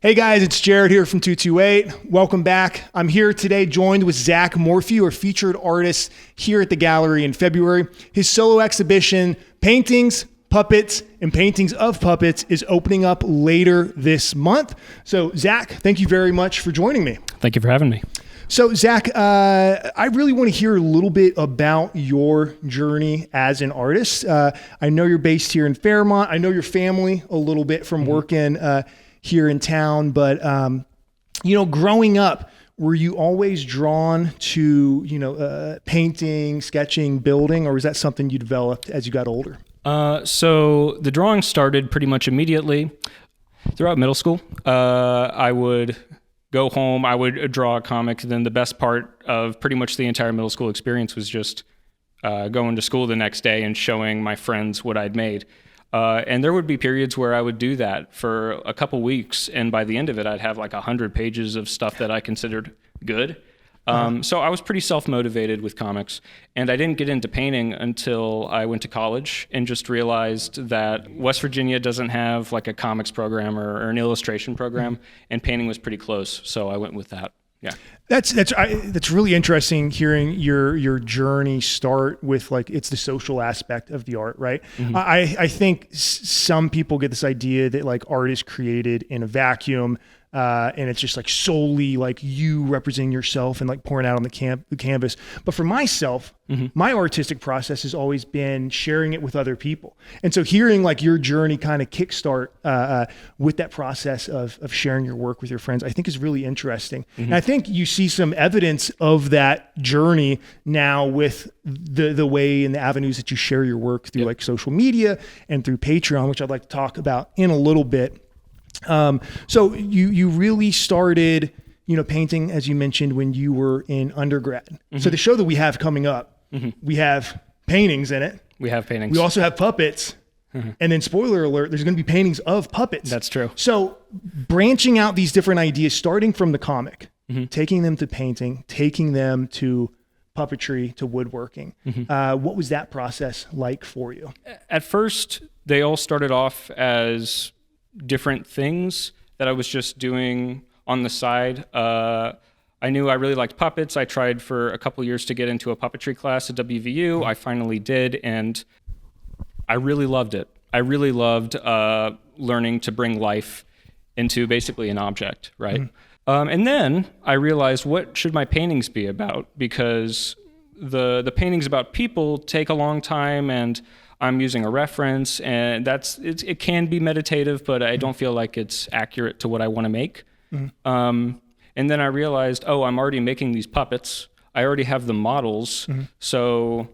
Hey guys, it's Jared here from 228. Welcome back. I'm here today joined with Zach Morphew, a featured artist here at the gallery in February. His solo exhibition, Paintings, Puppets, and Paintings of Puppets, is opening up later this month. So Zach, thank you very much for joining me. Thank you for having me. So Zach, I really want to hear a little bit about your journey as an artist. I know you're based here in Fairmont. I know your family a little bit from working here in town, but growing up, were you always drawn to painting, sketching, building, or was that something you developed as you got older? So the drawing started pretty much immediately throughout middle school. I would go home, I would draw a comic. Then the best part of pretty much the entire middle school experience was just going to school the next day and showing my friends what I'd made. And there would be periods where I would do that for a couple weeks, and by the end of it, I'd have like 100 pages of stuff that I considered good. So I was pretty self-motivated with comics, and I didn't get into painting until I went to college and just realized that West Virginia doesn't have like a comics program or an illustration program, and painting was pretty close, so I went with that. Yeah. That's really interesting hearing your journey start with it's the social aspect of the art, right? Mm-hmm. I think some people get this idea that art is created in a vacuum, and it's just solely you representing yourself and pouring out on the canvas. But for myself, my artistic process has always been sharing it with other people. And so hearing your journey kind of kickstart with that process of sharing your work with your friends, I think is really interesting. And I think you see some evidence of that journey now with the way and the avenues that you share your work through social media and through Patreon, which I'd like to talk about in a little bit. So you really started, painting, as you mentioned, when you were in undergrad. So the show that we have coming up, we have paintings in it. We have paintings. We also have puppets. And then spoiler alert, there's going to be paintings of puppets. That's true. So branching out these different ideas, starting from the comic, taking them to painting, taking them to puppetry, to woodworking. What was that process like for you? At first, they all started off as different things that I was just doing on the side. I knew I really liked puppets. I tried for a couple years to get into a puppetry class at WVU. I finally did, and I really loved it. I really loved learning to bring life into basically an object, right? And then I realized, what should my paintings be about? Because the paintings about people take a long time, and I'm using a reference, and it can be meditative, but I don't feel like it's accurate to what I want to make. And then I realized, I'm already making these puppets. I already have the models. So,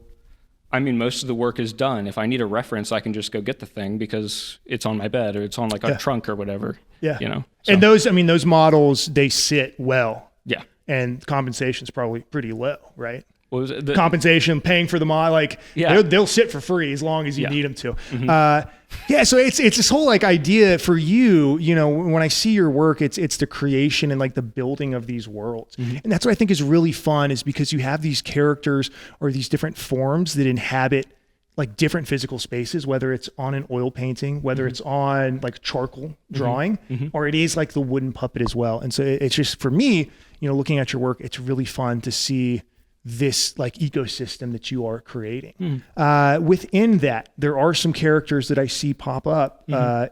most of the work is done. If I need a reference, I can just go get the thing because it's on my bed or it's on a trunk or whatever. Yeah. So. And those models, they sit well. Yeah. And compensation's probably pretty low, right? What was it? Compensation, paying for the mod, they'll sit for free as long as you need them to. So it's this whole idea for you. When I see your work, it's the creation and the building of these worlds, and that's what I think is really fun. Is because you have these characters or these different forms that inhabit different physical spaces, whether it's on an oil painting, whether it's on charcoal drawing, or it is the wooden puppet as well. And so it's just, for me, looking at your work, it's really fun to see this ecosystem that you are creating. Within that, there are some characters that I see pop up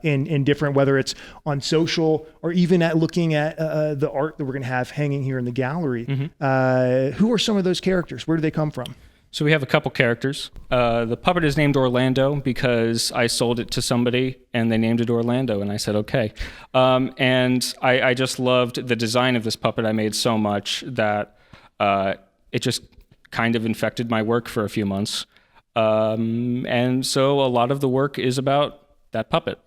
in different, whether it's on social or even at looking at the art that we're going to have hanging here in the gallery. Who are some of those characters? Where do they come from? So we have a couple characters. The puppet is named Orlando because I sold it to somebody and they named it Orlando, and I said, okay. And I just loved the design of this puppet I made so much that it just kind of infected my work for a few months. And so a lot of the work is about that puppet.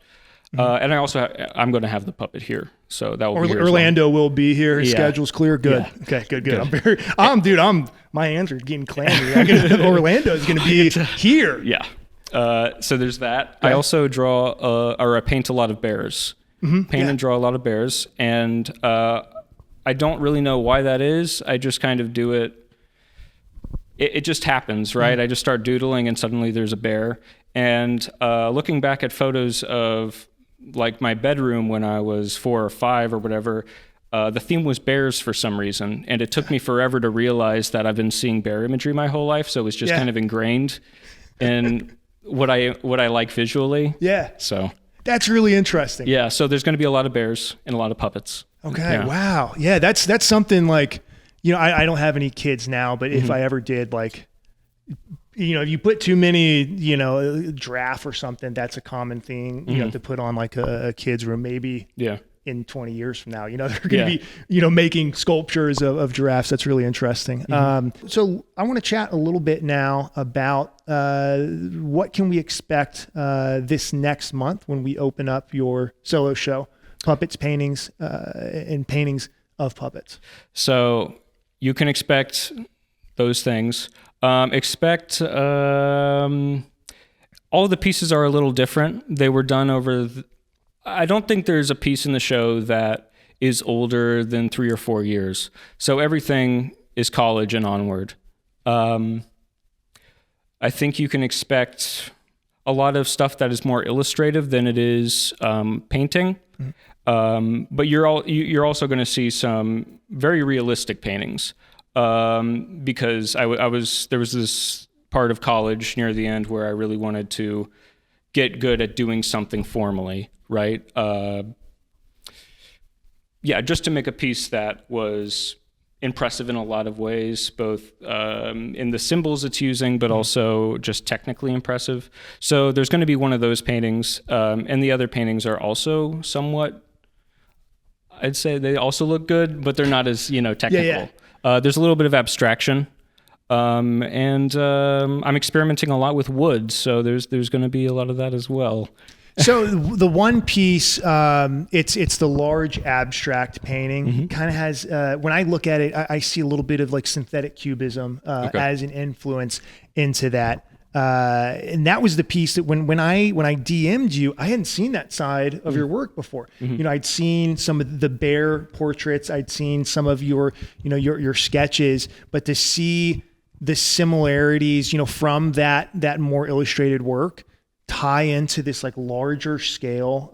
And I'm going to have the puppet here. So that will be here Orlando will be here. His schedule's clear. Good. Yeah. Okay, good. My hands are getting clammy. Orlando is going to be here. Yeah. So there's that. Okay. I also draw or I paint a lot of bears. Paint and draw a lot of bears. And I don't really know why that is. I just kind of do it. It just happens, right? I just start doodling and suddenly there's a bear. And looking back at photos of like my bedroom when I was 4 or 5 or whatever, the theme was bears for some reason. And it took me forever to realize that I've been seeing bear imagery my whole life. So it was just kind of ingrained in what I like visually. Yeah. So that's really interesting. Yeah. So there's going to be a lot of bears and a lot of puppets. Okay. Yeah. Wow. Yeah. That's something like, I don't have any kids now, but if I ever did, like, if you put too many, giraffe or something, that's a common thing, to put on like a kid's room, maybe in 20 years from now, they're going to be, making sculptures of giraffes. That's really interesting. So I want to chat a little bit now about what can we expect this next month when we open up your solo show, Puppets, Paintings, and Paintings of Puppets. So you can expect those things. Expect all the pieces are a little different. They were done over. I don't think there's a piece in the show that is older than 3 or 4 years. So everything is college and onward. I think you can expect a lot of stuff that is more illustrative than it is painting. But you're also going to see some very realistic paintings. Because there was this part of college near the end where I really wanted to get good at doing something formally, right? Just to make a piece that was impressive in a lot of ways, both in the symbols it's using, but also just technically impressive. So there's going to be one of those paintings, and the other paintings are also somewhat, I'd say they also look good, but they're not as, technical. Yeah. There's a little bit of abstraction, and I'm experimenting a lot with wood, so there's going to be a lot of that as well. So the one piece, it's the large abstract painting. Kind of has, when I look at it, I see a little bit of like synthetic cubism as an influence into that. And that was the piece that when I DM'd you, I hadn't seen that side of your work before. I'd seen some of the bear portraits, I'd seen some of your sketches, but to see the similarities, from that more illustrated work tie into this like larger scale,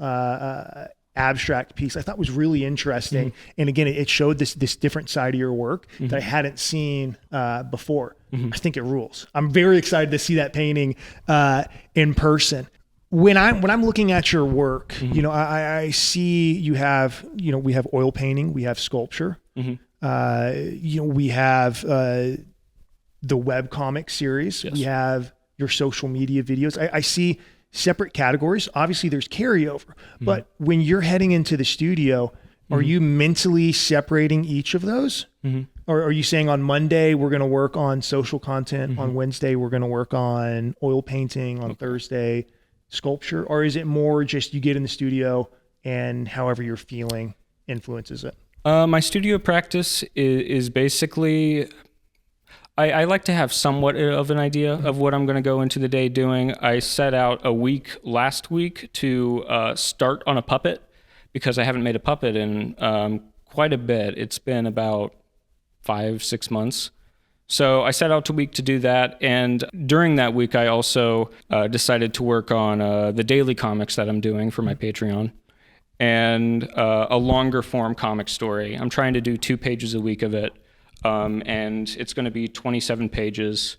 abstract piece, I thought was really interesting. And again, it showed this different side of your work that I hadn't seen before. I think it rules. I'm very excited to see that painting in person. When I'm looking at your work, I see you have, we have oil painting, we have sculpture, we have the webcomic series, we have your social media videos. I see separate categories. Obviously there's carryover, but when you're heading into the studio, are you mentally separating each of those? Or are you saying on Monday, we're going to work on social content, on Wednesday, we're going to work on oil painting, on Thursday, sculpture? Or is it more just you get in the studio and however you're feeling influences it? My studio practice is basically, I like to have somewhat of an idea of what I'm going to go into the day doing. I set out a week last week to start on a puppet because I haven't made a puppet in quite a bit. It's been about 5-6 months. So I set out a week to do that. And during that week, I also decided to work on the daily comics that I'm doing for my Patreon and a longer form comic story. I'm trying to do 2 pages a week of it. And it's going to be 27 pages.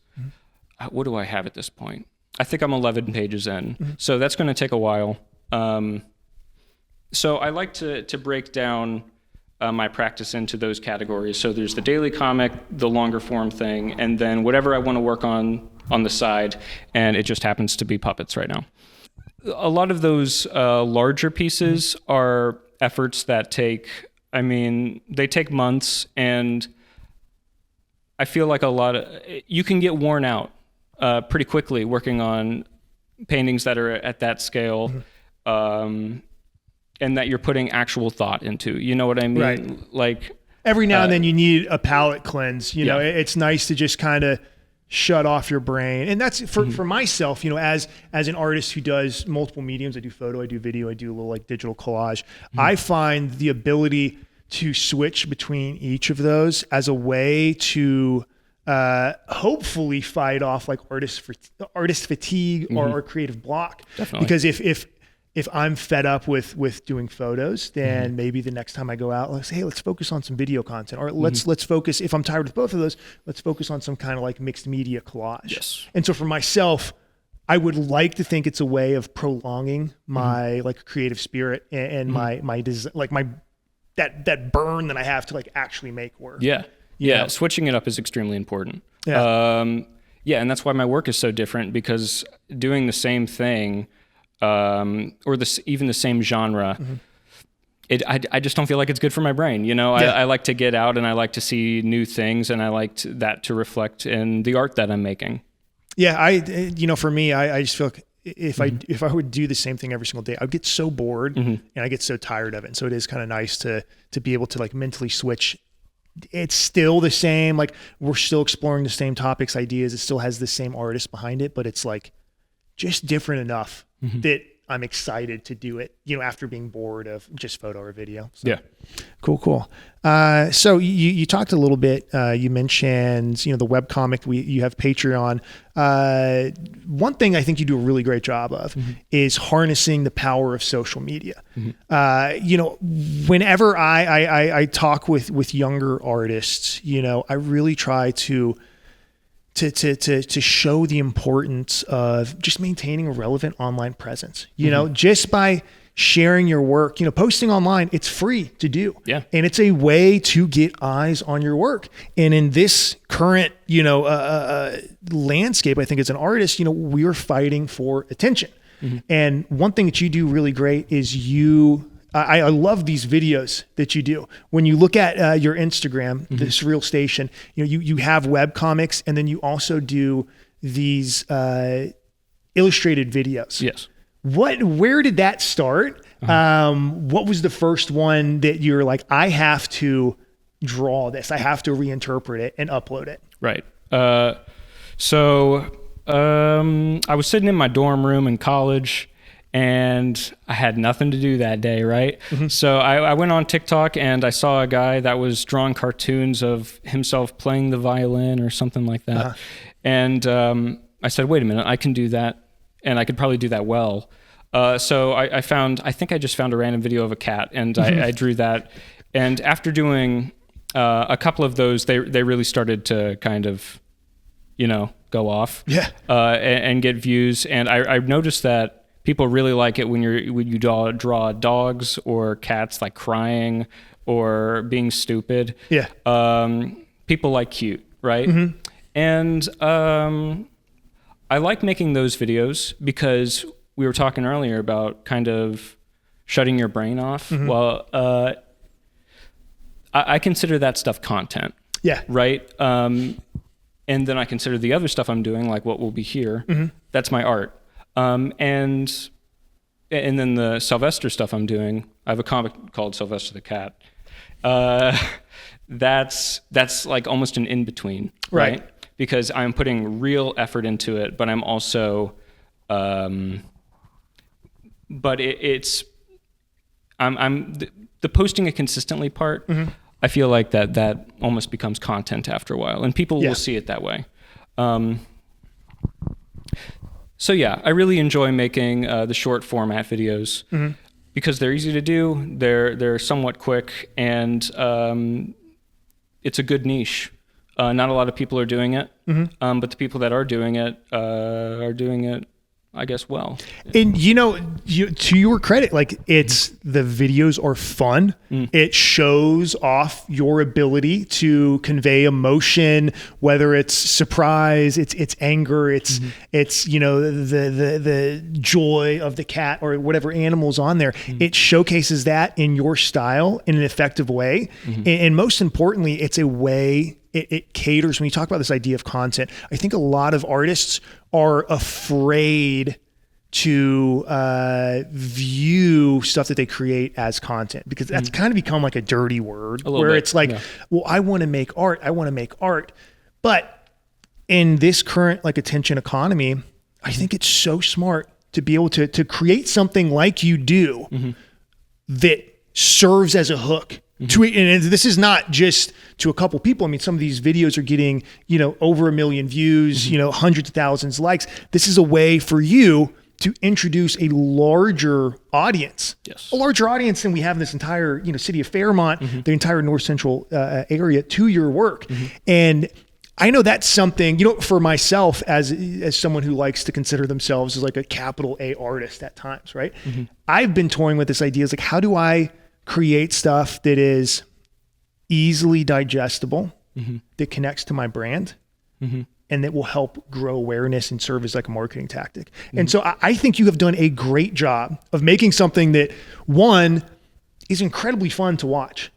What do I have at this point? I think I'm 11 pages in. So that's going to take a while. So I like to break down my practice into those categories. So there's the daily comic, the longer form thing, and then whatever I want to work on the side, and it just happens to be puppets right now. A lot of those larger pieces are efforts that take months, and I feel like you can get worn out pretty quickly working on paintings that are at that scale. And that you're putting actual thought into, you know what I mean? Right. Like every now and then you need a palate cleanse, it's nice to just kind of shut off your brain. And that's for myself, as an artist who does multiple mediums, I do photo, I do video, I do a little like digital collage. I find the ability to switch between each of those as a way to hopefully fight off like artist fatigue or creative block. Definitely. Because if I'm fed up with doing photos, then maybe the next time I go out, let's say, hey, let's focus on some video content, or let's focus, if I'm tired with both of those, let's focus on some kind of like mixed media collage. Yes. And so for myself, I would like to think it's a way of prolonging my like creative spirit and my like my that burn that I have to like actually make work. Yeah. Yeah. Switching it up is extremely important. Yeah. And that's why my work is so different, because doing the same thing, or even the same genre, I just don't feel like it's good for my brain. You know, I like to get out and I like to see new things, and I like that to reflect in the art that I'm making. Yeah, for me, I just feel like if I would do the same thing every single day, I would get so bored and I get so tired of it. And so it is kind of nice to be able to like mentally switch. It's still the same, like we're still exploring the same topics, ideas. It still has the same artist behind it, but it's like just different enough that I'm excited to do it, after being bored of just photo or video. So. Yeah. Cool. So you talked a little bit, you mentioned, the webcomic, you have Patreon. One thing I think you do a really great job of is harnessing the power of social media. Whenever I talk with younger artists, I really try to show the importance of just maintaining a relevant online presence, just by sharing your work, posting online, it's free to do. Yeah. And it's a way to get eyes on your work. And in this current, landscape, I think as an artist, we are fighting for attention. And one thing that you do really great is I love these videos that you do. When you look at your Instagram, the Surreal Station, you have web comics, and then you also do these illustrated videos. Yes. Where did that start? What was the first one that you're like, I have to draw this, I have to reinterpret it and upload it? Right. So I was sitting in my dorm room in college, and I had nothing to do that day, right? So I went on TikTok and I saw a guy that was drawing cartoons of himself playing the violin or something like that. And I said, wait a minute, I can do that, and I could probably do that well. So I think I just found a random video of a cat, and I drew that. And after doing a couple of those, they really started to kind of, go off. Yeah. And get views. And I noticed that people really like it when you draw dogs or cats like crying or being stupid. Yeah. People like cute, right? And I like making those videos because we were talking earlier about kind of shutting your brain off. Well, I consider that stuff content. Yeah. Right? And then I consider the other stuff I'm doing, like what will be here, that's my art. And then the Sylvester stuff I'm doing, I have a comic called Sylvester the Cat. That's like almost an in-between, right? Because I'm putting real effort into it, but I'm also, I'm the posting it consistently part. I feel like that almost becomes content after a while, and people will see it that way. So yeah, I really enjoy making the short format videos because they're easy to do. They're somewhat quick, and it's a good niche. Not a lot of people are doing it, but the people that are doing it, I guess, well. And to your credit, like it's the videos are fun. It shows off your ability to convey emotion, whether it's surprise, it's anger, it's the joy of the cat or whatever animal's on there. It showcases that in your style in an effective way, and most importantly, it's a way. It caters, when you talk about this idea of content, I think a lot of artists are afraid to view stuff that they create as content, because that's kind of become like a dirty word where it's like, well, I want to make art. But in this current like attention economy, I think it's so smart to be able to create something like you do that serves as a hook. And this is not just to a couple people. I mean, some of these videos are getting, over 1 million views, hundreds of thousands of likes. This is a way for you to introduce a larger audience, Yes. a larger audience than we have in this entire, city of Fairmont, the entire North Central area to your work. And I know that's something, for myself as someone who likes to consider themselves as like a capital A artist at times, right? I've been toying with this idea is like, how do I create stuff that is easily digestible, that connects to my brand, and that will help grow awareness and serve as like a marketing tactic. And so I think you have done a great job of making something that, one, is incredibly fun to watch,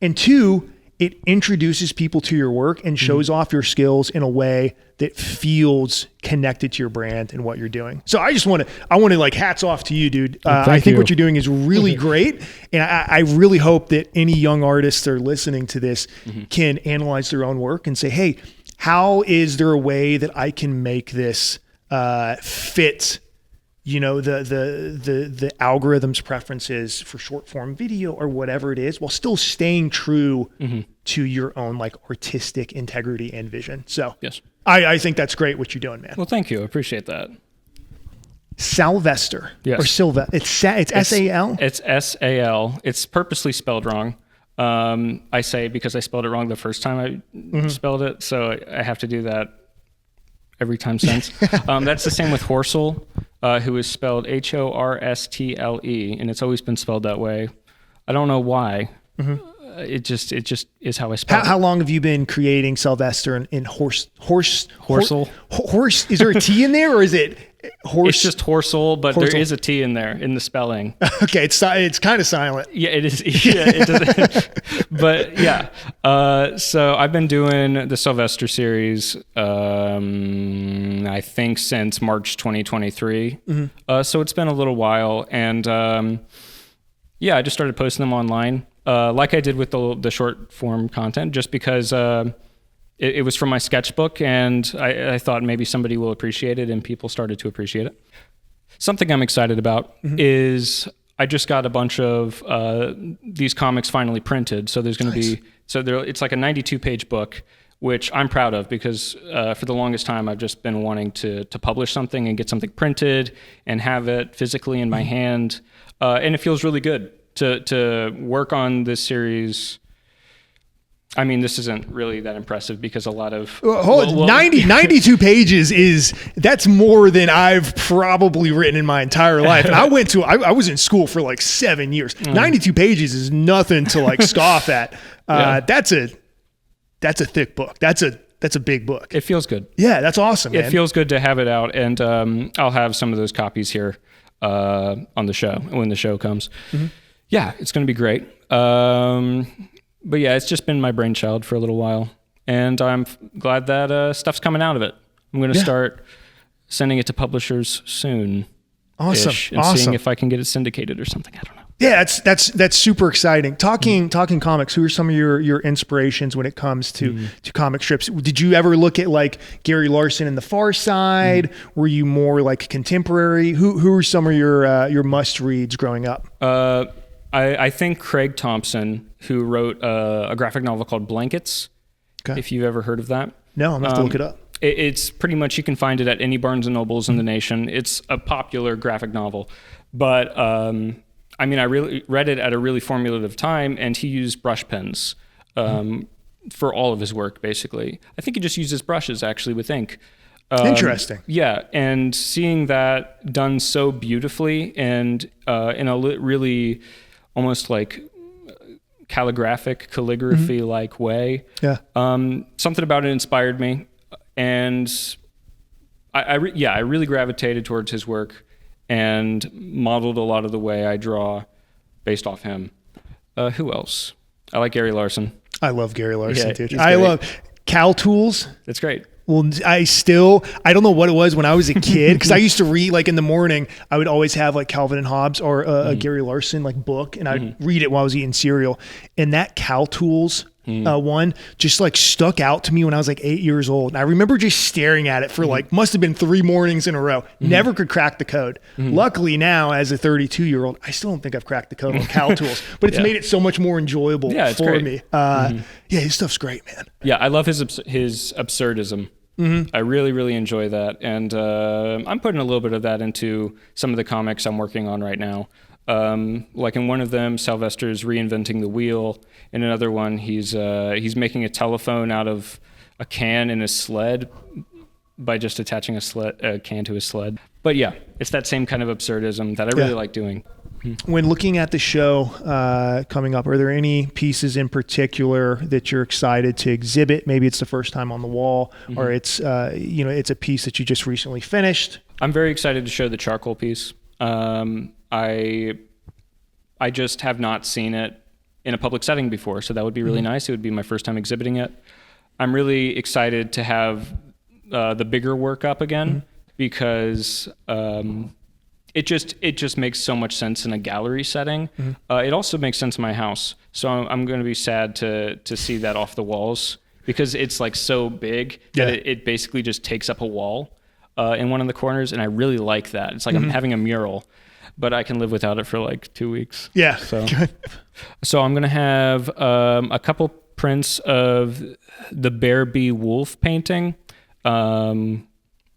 and two, it introduces people to your work and shows off your skills in a way that feels connected to your brand and what you're doing. So I want to like hats off to you, dude. I think what you're doing is really great. And I really hope that any young artists that are listening to this can analyze their own work and say, hey, how is there a way that I can make this fit, the algorithm's preferences for short form video or whatever it is, while still staying true to your own like artistic integrity and vision. So yes, I think that's great what you're doing, man. Well, thank you. I appreciate that. Salvester. Yes. Or Silva. It's S-A-L? It's S-A-L. It's purposely spelled wrong. I say because I spelled it wrong the first time I spelled it, so I have to do that every time since. That's the same with Horstle, who is spelled H-O-R-S-T-L-E, and it's always been spelled that way. I don't know why. It just is how I spell it. How long have you been creating Sylvester in Horstle? Horse? Is there a T in there, or is it horse? It's just Horstle, but there is a T in there in the spelling. Okay, it's kind of silent. Yeah, it is. Yeah, it does. But yeah, so I've been doing the Sylvester series, I think since March 2023. So it's been a little while, and yeah, I just started posting them online, like I did with the short form content, just because it was from my sketchbook, and I thought maybe somebody will appreciate it, and people started to appreciate it. Something I'm excited about is I just got a bunch of these comics finally printed. So there's going to be, it's like a 92-page book, which I'm proud of because for the longest time I've just been wanting to publish something and get something printed and have it physically in my hand. And it feels really good to work on this series. I mean, this isn't really that impressive because a lot of 92 pages that's more than I've probably written in my entire life. And I was in school for like 7 years. 92 pages is nothing to like scoff at. That's a thick book. That's a big book. It feels good. Yeah, that's awesome, man. It feels good to have it out, and I'll have some of those copies here on the show when the show comes. Yeah, it's going to be great. But yeah, it's just been my brainchild for a little while, and I'm glad that stuff's coming out of it. I'm going to start sending it to publishers soon. Awesome. And seeing if I can get it syndicated or something. I don't know. Yeah, that's super exciting. Talking comics, who are some of your inspirations when it comes to comic strips? Did you ever look at like Gary Larson and The Far Side? Were you more like contemporary? Who are some of your must reads growing up? I think Craig Thompson, who wrote a graphic novel called Blankets, if you've ever heard of that. No, I'm going to have to look it up. It's pretty much, you can find it at any Barnes & Nobles in the nation. It's a popular graphic novel. But, I mean, I really read it at a really formulative time, and he used brush pens for all of his work, basically. I think he just uses brushes, actually, with ink. Interesting. Yeah, and seeing that done so beautifully and in a really almost like calligraphy-like way. Yeah. Something about it inspired me, and I really gravitated towards his work and modeled a lot of the way I draw based off him. Who else? I like Gary Larson. I love Gary Larson, dude. I love Cal Tools. That's great. Well, I don't know what it was when I was a kid, because I used to read, like in the morning, I would always have like Calvin and Hobbes or a Gary Larson like book, and I'd read it while I was eating cereal. And that Cal Tools one just like stuck out to me when I was like 8 years old. And I remember just staring at it for like, must have been 3 mornings in a row. Never could crack the code. Luckily now, as a 32-year-old, I still don't think I've cracked the code on Cal Tools, but it's made it so much more enjoyable for me. Yeah, his stuff's great, man. Yeah, I love his absurdism. I really, really enjoy that. And I'm putting a little bit of that into some of the comics I'm working on right now. Like in one of them, Sylvester's reinventing the wheel. In another one, he's making a telephone out of a can in a sled by just attaching a can to his sled. But yeah, it's that same kind of absurdism that I really like doing. When looking at the show coming up, are there any pieces in particular that you're excited to exhibit? Maybe it's the first time on the wall, or it's it's a piece that you just recently finished. I'm very excited to show the charcoal piece. I just have not seen it in a public setting before, so that would be really nice. It would be my first time exhibiting it. I'm really excited to have the bigger work up again because it just makes so much sense in a gallery setting. It also makes sense in my house, so I'm going to be sad to see that off the walls because it's like so big that it basically just takes up a wall in one of the corners, and I really like that. It's like I'm having a mural, but I can live without it for like 2 weeks. Yeah. So I'm going to have a couple prints of the Bear Bee Wolf painting,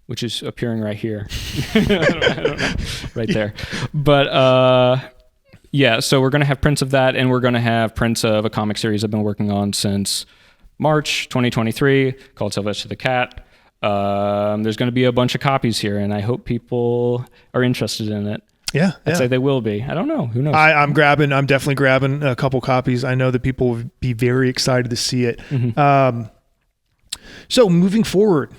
which is appearing right here. I don't know. Right there. But yeah, so we're going to have prints of that, and we're going to have prints of a comic series I've been working on since March 2023 called Sylvester the Cat. There's going to be a bunch of copies here, and I hope people are interested in it. Yeah, I'd say they will be. I don't know. Who knows? I'm definitely grabbing a couple copies. I know that people will be very excited to see it. So moving forward,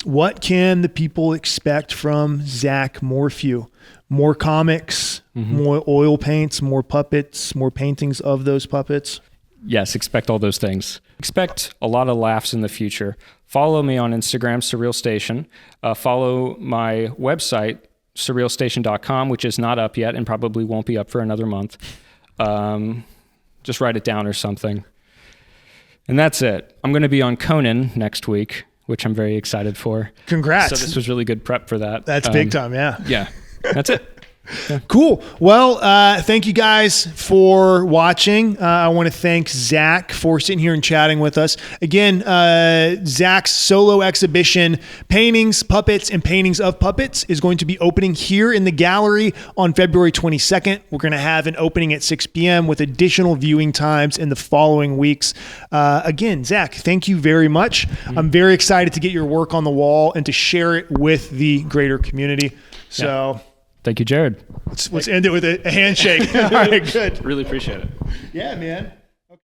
what can the people expect from Zach Morphew? More comics, more oil paints, more puppets, more paintings of those puppets? Yes, expect all those things. Expect a lot of laughs in the future. Follow me on Instagram, Surreal Station. Follow my website, surrealstation.com, which is not up yet and probably won't be up for another month. Just write it down or something. And that's it. I'm going to be on Conan next week, which I'm very excited for. Congrats. So this was really good prep for that. That's big time, yeah. Yeah, that's it. Yeah. Cool. Well, thank you guys for watching. I want to thank Zach for sitting here and chatting with us. Again, Zach's solo exhibition, Paintings, Puppets, and Paintings of Puppets, is going to be opening here in the gallery on February 22nd. We're going to have an opening at 6 p.m. with additional viewing times in the following weeks. Again, Zach, thank you very much. I'm very excited to get your work on the wall and to share it with the greater community. So... Yeah. Thank you, Jared. Let's end it with a handshake. All right, good. Really appreciate it. Yeah, man.